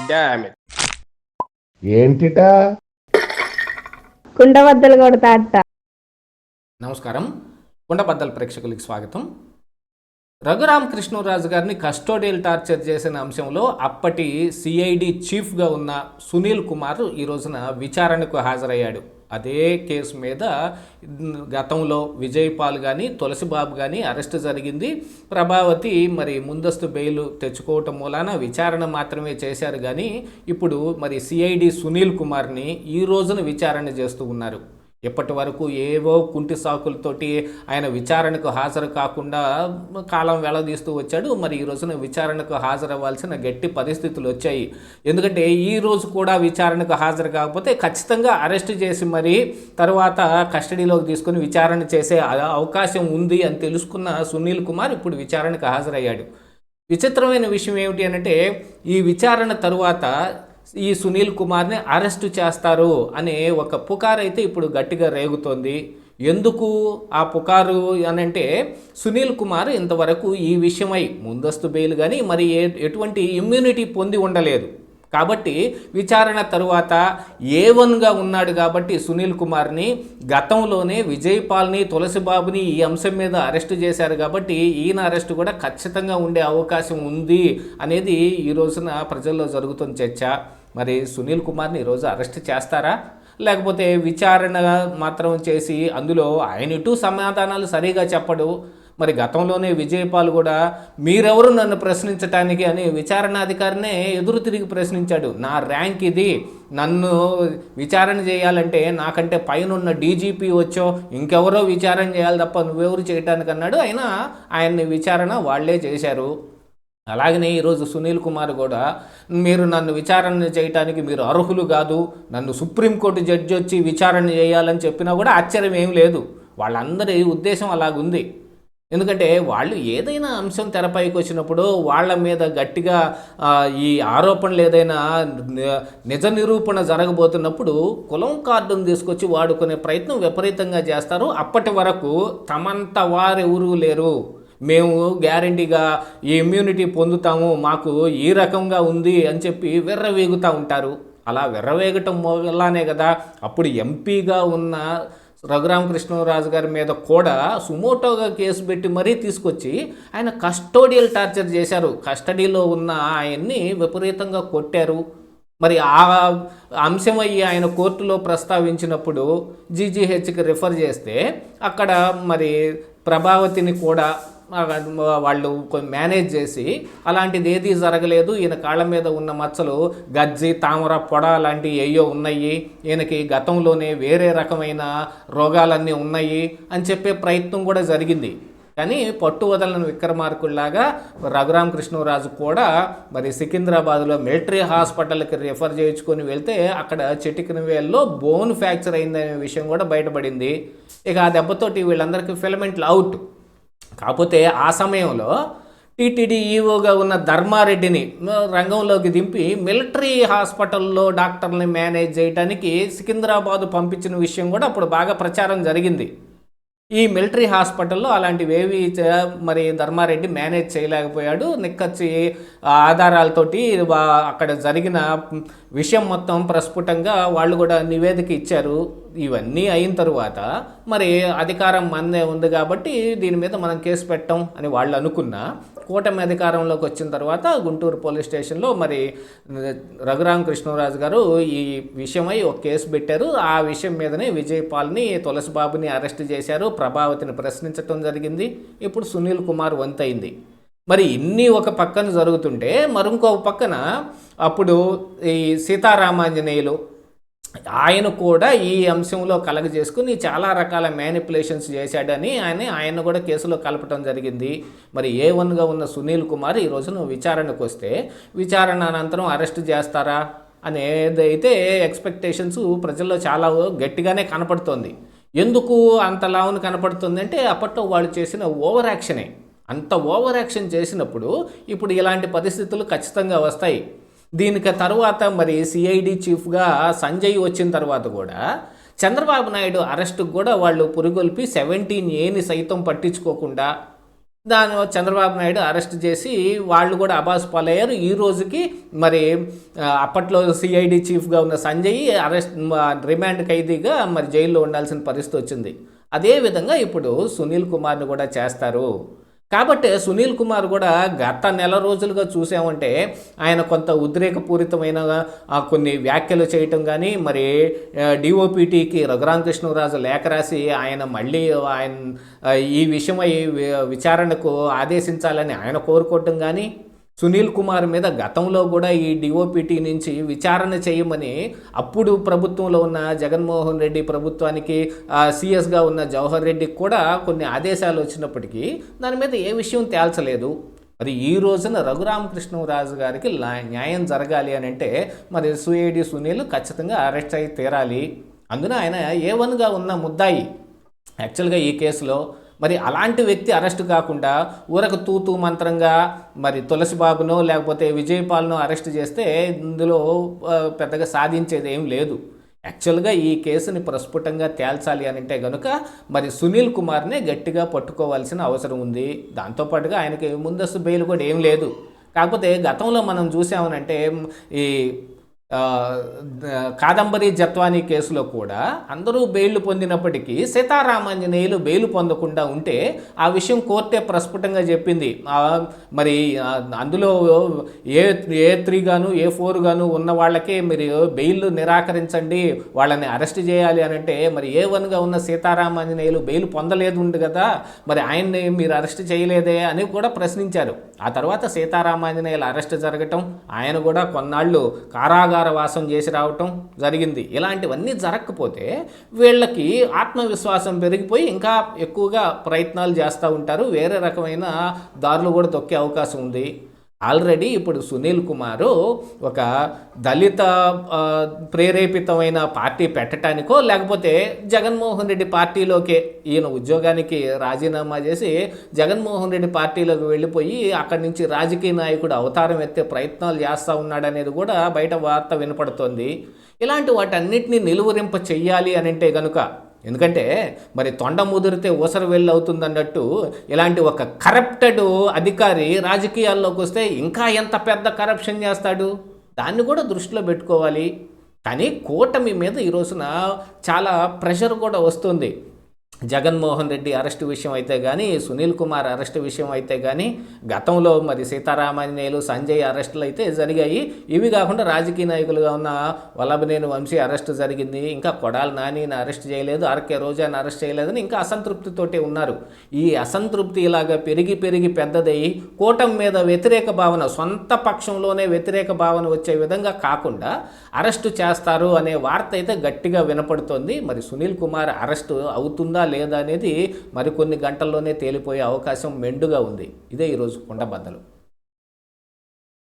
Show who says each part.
Speaker 1: Damn it.
Speaker 2: ఏంటిటా
Speaker 3: కుండబద్దలు కొడతా అట్ట.
Speaker 4: నమస్కారం, కుండబద్దల ప్రేక్షకులకి స్వాగతం. రఘురామకృష్ణరాజు గారిని కస్టోడియల్ టార్చర్ చేసిన అంశంలో అప్పటి సిఐడి చీఫ్గా ఉన్న సునీల్ కుమార్ ఈ రోజున విచారణకు హాజరయ్యాడు. అదే కేసు మీద గతంలో విజయపాల్ కానీ తులసిబాబు కానీ అరెస్ట్ జరిగింది. ప్రభావతి మరి ముందస్తు బెయిల్ తెచ్చుకోవటం మూలాన విచారణ మాత్రమే చేశారు. కానీ ఇప్పుడు మరి సిఐడి సునీల్ కుమార్ని ఈ రోజున విచారణ చేస్తూ ఉన్నారు. ఇప్పటి వరకు ఏవో కుంటి సాకులతోటి ఆయన విచారణకు హాజరు కాకుండా కాలం వెళ్లదీస్తూ వచ్చాడు. మరి ఈ రోజున విచారణకు హాజరవ్వాల్సిన గట్టి పరిస్థితులు వచ్చాయి. ఎందుకంటే ఈ రోజు కూడా విచారణకు హాజరు కాకపోతే ఖచ్చితంగా అరెస్ట్ చేసి మరి తర్వాత కస్టడీలోకి తీసుకొని విచారణ చేసే అవకాశం ఉంది అని తెలుసుకున్న సునీల్ కుమార్ ఇప్పుడు విచారణకు హాజరయ్యాడు. విచిత్రమైన విషయం ఏమిటి అంటే ఈ విచారణ తరువాత ఈ సునీల్ కుమార్ని అరెస్టు చేస్తారు అనే ఒక పుకారు అయితే ఇప్పుడు గట్టిగా రేగుతోంది. ఎందుకు ఆ పుకారు అనంటే సునీల్ కుమార్ ఇంతవరకు ఈ విషయమై ముందస్తు బెయిల్ కానీ మరి ఎటువంటి ఇమ్యూనిటీ పొంది ఉండలేదు. కాబట్టి విచారణ తరువాత A1గా ఉన్నాడు కాబట్టి సునీల్ కుమార్ని గతంలోనే విజయపాల్ని తులసిబాబుని ఈ అంశం మీద అరెస్టు చేశారు. కాబట్టి ఈయన అరెస్టు కూడా ఖచ్చితంగా ఉండే అవకాశం ఉంది అనేది ఈ రోజున ప్రజల్లో జరుగుతున్న చర్చ. మరి సునీల్ కుమార్ని ఈరోజు అరెస్ట్ చేస్తారా, లేకపోతే విచారణ మాత్రం చేసి అందులో ఆయన ఇటు సమాధానాలు సరిగా చెప్పడు. మరి గతంలోనే విజయపాల్ కూడా మీరెవరు నన్ను ప్రశ్నించటానికి అని విచారణాధికారినే ఎదురు తిరిగి ప్రశ్నించాడు. నా ర్యాంక్ ఇది, నన్ను విచారణ చేయాలంటే నాకంటే పైన డీజీపీ వచ్చో ఇంకెవరో విచారణ చేయాలి తప్ప నువ్వెవరు చేయటానికి అన్నాడు. అయినా ఆయన్ని విచారణ వాళ్లే చేశారు. అలాగనే ఈరోజు సునీల్ కుమార్ కూడా మీరు నన్ను విచారణ చేయడానికి మీరు అర్హులు కాదు, నన్ను సుప్రీంకోర్టు జడ్జి వచ్చి విచారణ చేయాలని చెప్పినా కూడా ఆశ్చర్యం ఏం లేదు. వాళ్ళందరి ఉద్దేశం అలాగుంది. ఎందుకంటే వాళ్ళు ఏదైనా అంశం తెరపైకి వచ్చినప్పుడు వాళ్ళ మీద గట్టిగా ఈ ఆరోపణలు ఏదైనా నిజ నిరూపణ జరగబోతున్నప్పుడు కులం కార్డును తీసుకొచ్చి వాడుకునే ప్రయత్నం విపరీతంగా చేస్తారు. అప్పటి వరకు తమంత వారెవరూ లేరు, మేము గ్యారంటీగా ఈ ఇమ్యూనిటీ పొందుతాము, మాకు ఈ రకంగా ఉంది అని చెప్పి విర్రవేగుతూ ఉంటారు. అలా విర్రవేగటం వల్లనే కదా అప్పుడు ఎంపీగా ఉన్న రఘురామకృష్ణరాజు గారి మీద కూడా సుమోటోగా కేసు పెట్టి మరీ తీసుకొచ్చి ఆయన కస్టోడియల్ టార్చర్ చేశారు. కస్టడీలో ఉన్న ఆయన్ని విపరీతంగా కొట్టారు. మరి ఆ అంశం అయ్యి ఆయన కోర్టులో ప్రస్తావించినప్పుడు జీజీహెచ్కి రిఫర్ చేస్తే అక్కడ మరి ప్రభావతిని కూడా వాళ్ళు మేనేజ్ చేసి అలాంటిది ఏదీ జరగలేదు, ఈయన కాళ్ళ మీద ఉన్న మచ్చలు గజ్జి తామర పొడ లాంటివి ఏయో ఉన్నాయి, ఈయనకి గతంలోనే వేరే రకమైన రోగాలన్నీ ఉన్నాయి అని చెప్పే ప్రయత్నం కూడా జరిగింది. కానీ పట్టు వదలని విక్రమార్కుల్లాగా రఘురామకృష్ణరాజు కూడా మరి సికింద్రాబాద్లో మిలిటరీ హాస్పిటల్కి రిఫర్ చేయించుకొని వెళ్తే అక్కడ చిటికిన వేల్లో బోన్ ఫ్రాక్చర్ అయిందనే విషయం కూడా బయటపడింది. ఇక ఆ దెబ్బతోటి వీళ్ళందరికీ ఫిలమెంట్లు అవుట్. కాకపోతే ఆ సమయంలో టీటీడీ ఈఓగా ఉన్న ధర్మారెడ్డిని రంగంలోకి దింపి మిలిటరీ హాస్పిటల్లో డాక్టర్ని మేనేజ్ చేయడానికి సికింద్రాబాద్ పంపించిన విషయం కూడా అప్పుడు బాగా ప్రచారం జరిగింది. ఈ మిలిటరీ హాస్పిటల్లో అలాంటివేవి మరి ధర్మారెడ్డి మేనేజ్ చేయలేకపోయాడు. నిక్కచ్చి ఆధారాలతోటి అక్కడ జరిగిన విషయం మొత్తం ప్రస్ఫుటంగా వాళ్ళు కూడా నివేదిక ఇచ్చారు. ఇవన్నీ అయిన తరువాత మరి అధికారం మనదే ఉంది కాబట్టి దీని మీద మనం కేసు పెట్టాం అని వాళ్ళు అనుకున్నా, కూటమి అధికారంలోకి వచ్చిన తర్వాత గుంటూరు పోలీస్ స్టేషన్లో మరి రఘురామకృష్ణరాజు గారు ఈ విషయమై ఒక కేసు పెట్టారు. ఆ విషయం మీదనే విజయపాల్ని తులసిబాబుని అరెస్ట్ చేశారు, ప్రభావతిని ప్రశ్నించడం జరిగింది. ఇప్పుడు సునీల్ కుమార్ వంతైంది. మరి ఇన్ని ఒక పక్కన జరుగుతుంటే మరొక పక్కన అప్పుడు ఈ సీతారామాంజనేయులు ఆయన కూడా ఈ అంశంలో కలగజేసుకుని చాలా రకాల మ్యానిపులేషన్స్ చేశాడని ఆయన కూడా కేసులో కలపటం జరిగింది. మరి A1గా ఉన్న సునీల్ కుమార్ ఈ రోజున విచారణకు వస్తే విచారణ అనంతరం అరెస్ట్ చేస్తారా అనేదైతే ఎక్స్పెక్టేషన్స్ ప్రజల్లో చాలా గట్టిగానే కనపడుతోంది. ఎందుకు అంతలావును కనపడుతుంది అంటే అప్పట్లో వాళ్ళు చేసిన ఓవర్ యాక్షనే. అంత ఓవర్ యాక్షన్ చేసినప్పుడు ఇప్పుడు ఇలాంటి పరిస్థితులు ఖచ్చితంగా వస్తాయి. దీనికి తర్వాత మరి సిఐడి చీఫ్గా సంజయ్ వచ్చిన తర్వాత కూడా చంద్రబాబు నాయుడు అరెస్టుకు కూడా వాళ్ళు పురుగొల్పి 17A సైతం పట్టించుకోకుండా చంద్రబాబు నాయుడు అరెస్ట్ చేసి వాళ్ళు కూడా అబాస్ పాలయ్యారు. ఈ రోజుకి మరి అప్పట్లో సిఐడి చీఫ్గా ఉన్న సంజయ్ రిమాండ్ ఖైదీగా మరి జైల్లో ఉండాల్సిన పరిస్థితి వచ్చింది. అదేవిధంగా ఇప్పుడు సునీల్ కుమార్ని కూడా చేస్తారు. కాబట్టి సునీల్ కుమార్ కూడా గత నెల రోజులుగా చూసామంటే ఆయన కొంత ఉద్రేకపూరితమైన కొన్ని వ్యాఖ్యలు చేయటం కానీ, మరి డిఓపిటికి రఘురామకృష్ణరాజు లేఖ రాసి ఆయన మళ్ళీ ఈ విషయమై విచారణకు ఆదేశించాలని ఆయన కోరుకోవటం కానీ, సునీల్ కుమార్ మీద గతంలో కూడా ఈ డిఓపిటి నుంచి విచారణ చేయమని అప్పుడు ప్రభుత్వంలో ఉన్న జగన్మోహన్ రెడ్డి ప్రభుత్వానికి సిఎస్గా ఉన్న జవహర్ రెడ్డికి కూడా కొన్ని ఆదేశాలు వచ్చినప్పటికీ దాని మీద ఏ విషయం తేల్చలేదు. మరి ఈ రోజున రఘురామకృష్ణరాజు గారికి న్యాయం జరగాలి అని అంటే మరి సిఐడి సునీల్ ఖచ్చితంగా అరెస్ట్ అయి తీరాలి. అందున ఆయన A1గా ఉన్న ముద్దాయి యాక్చువల్గా ఈ కేసులో. మరి అలాంటి వ్యక్తి అరెస్టు కాకుండా ఊరకు తూతూ మంత్రంగా మరి తులసిబాబునో లేకపోతే విజయపాల్నో అరెస్ట్ చేస్తే ఇందులో పెద్దగా సాధించేది ఏం లేదు. యాక్చువల్గా ఈ కేసుని ప్రస్ఫుటంగా తేల్చాలి అని అంటే కనుక మరి సునీల్ కుమార్నే గట్టిగా పట్టుకోవాల్సిన అవసరం ఉంది. దాంతోపాటుగా ఆయనకి ముందస్తు బెయిల్ కూడా ఏం లేదు. కాకపోతే గతంలో మనం చూసామనంటే ఈ కాదంబరి జత్వానీ కేసులో కూడా అందరూ బెయిల్ పొందినప్పటికీ సీతారామాంజనేయులు బెయిల్ పొందకుండా ఉంటే ఆ విషయం కోర్టే ప్రస్ఫుటంగా చెప్పింది. మరి అందులో A3 గాను A4 గాను ఉన్న వాళ్ళకే మీరు బెయిల్ నిరాకరించండి, వాళ్ళని అరెస్ట్ చేయాలి అని అంటే మరి A1గా ఉన్న సీతారామాంజనేయులు బెయిల్ పొందలేదు ఉంది కదా, మరి ఆయన్ని మీరు అరెస్ట్ చేయలేదే అని కూడా ప్రశ్నించారు. ఆ తర్వాత సీతారామాంజనేయులు అరెస్ట్ జరగటం, ఆయన కూడా కొన్నాళ్ళు కారాగార వాసం చేసి రావటం జరిగింది. ఇలాంటివన్నీ జరగకపోతే వీళ్ళకి ఆత్మవిశ్వాసం పెరిగిపోయి ఇంకా ఎక్కువగా ప్రయత్నాలు చేస్తూ ఉంటారు. వేరే రకమైన దారులు కూడా తొక్కే అవకాశం ఉంది. ఆల్రెడీ ఇప్పుడు సునీల్ కుమారు ఒక దళిత ప్రేరేపితమైన పార్టీ పెట్టడానికో లేకపోతే జగన్మోహన్ రెడ్డి పార్టీలోకే ఈయన ఉద్యోగానికి రాజీనామా చేసి జగన్మోహన్ రెడ్డి పార్టీలోకి వెళ్ళిపోయి అక్కడి నుంచి రాజకీయ నాయకుడు అవతారం ఎత్తే ప్రయత్నాలు చేస్తూ ఉన్నాడనేది కూడా బయట వార్త వినపడుతోంది. ఇలాంటి వాటన్నిటిని నిలువరింప చెయ్యాలి అని అంటే కనుక, ఎందుకంటే మరి తొండ ముదిరితే ఊసర వెళ్ళి అవుతుందన్నట్టు ఇలాంటి ఒక కరప్టెడ్ అధికారి రాజకీయాల్లోకి వస్తే ఇంకా ఎంత పెద్ద కరప్షన్ చేస్తాడు, దాన్ని కూడా దృష్టిలో పెట్టుకోవాలి. కానీ కూటమి మీద ఈ రోజున చాలా ప్రెషర్ కూడా వస్తుంది. జగన్మోహన్ రెడ్డి అరెస్టు విషయం అయితే కానీ, సునీల్ కుమార్ అరెస్టు విషయం అయితే కానీ, గతంలో మరి సీతారామాంజనేయులు సంజయ్ అరెస్టులు అయితే జరిగాయి. ఇవి కాకుండా రాజకీయ నాయకులుగా ఉన్న వల్లభనేని వంశీ అరెస్టు జరిగింది. ఇంకా కొడాలి నానిని అరెస్ట్ చేయలేదు, ఆర్కే రోజాని అరెస్ట్ చేయలేదని ఇంకా అసంతృప్తితోటే ఉన్నారు. ఈ అసంతృప్తి ఇలాగా పెరిగి పెరిగి పెద్దదై కూటమి మీద వ్యతిరేక భావన, సొంత పక్షంలోనే వ్యతిరేక భావన వచ్చే విధంగా కాకుండా అరెస్టు చేస్తారు అనే వార్త అయితే గట్టిగా వినపడుతోంది. మరి సునీల్ కుమార్ అరెస్టు అవుతుందా లేదా అనేది మరికొన్ని గంటల్లోనే తేలిపోయే అవకాశం మెండుగా ఉంది. ఇదే ఈరోజు కుండబద్దలు.